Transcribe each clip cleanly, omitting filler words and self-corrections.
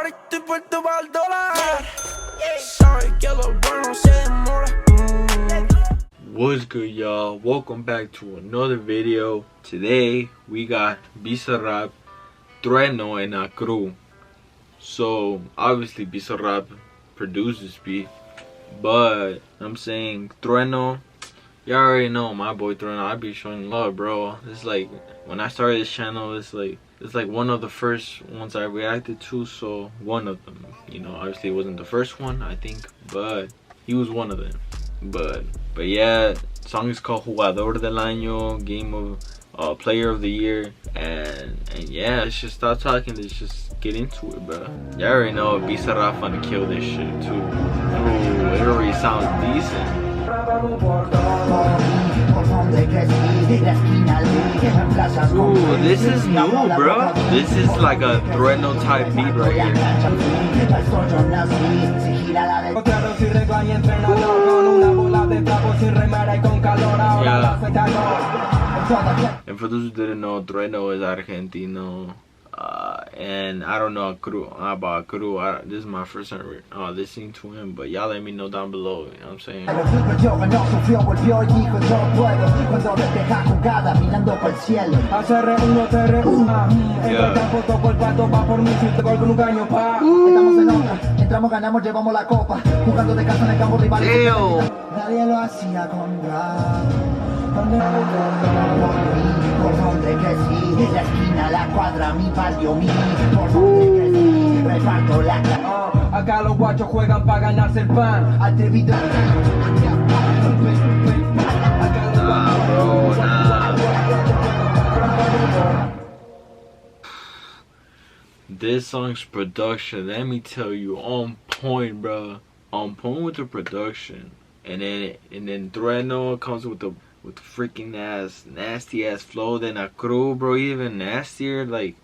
ahora estoy puesto para el dólar. Sabe que lo bueno se demora. What's good, y'all? Welcome back to another video. Today we got Bizarrap, Trueno and ACRU. So obviously Bizarrap produced this beat, but I'm saying Trueno, you already know my boy Trueno. I be showing love, bro. It's like when I started this channel, it's like one of the first ones I reacted to. So one of them, you know, obviously it wasn't the first one, I think, but he was one of them. But yeah, song is called Jugador del Año, game of player of the year, and yeah, let's just stop talking. Let's just get into it, bro. You already know Bizarrap gonna kill this shit too. Ooh, it already sounds decent. Ooh, this is new, bro. This is like a Trueno type beat right here. Yeah. And for those who didn't know, Trueno is Argentino. And I don't know about ACRU. This is my first time listening to him, but y'all let me know down below, you know what I'm saying? Por donde crecí, la esquina, la cuadra, mi barrio, mi por donde crecí, reparto la acá los guachos juegan para ganarse el pan. Atrevido. This song's production, let me tell you, on point, bro. On point with the production, and then Trueno comes with the freaking nasty ass flow. Then ACRU, bro, even nastier. Like,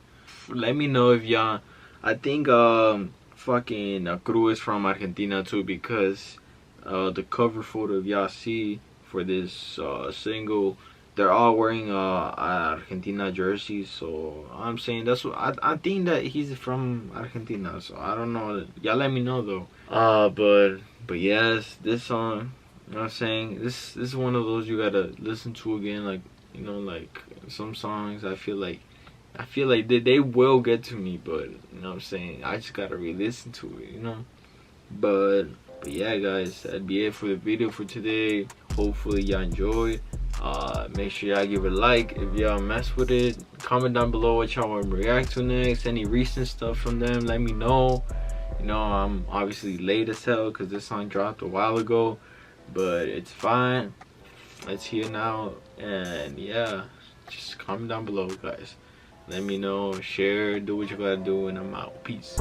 let me know if y'all. I think fucking ACRU is from Argentina too, because the cover photo of y'all see for this single, they're all wearing Argentina jerseys. So I'm saying that's what I think that he's from Argentina. So I don't know. Y'all let me know though. But yes, this song, you know what I'm saying, this is one of those you gotta listen to again. Like, you know, like some songs I feel like they will get to me, but you know what I'm saying, I just gotta re-listen to it, you know. But yeah, guys, that'd be it for the video for today. Hopefully y'all enjoyed. Make sure y'all give it a like if y'all mess with it. Comment down below what y'all want to react to next. Any recent stuff from them, let me know. You know, I'm obviously late as hell because this song dropped a while ago, but it's fine. It's here now, and yeah, just comment down below, guys. Let me know, share, do what you gotta do, and I'm out. Peace.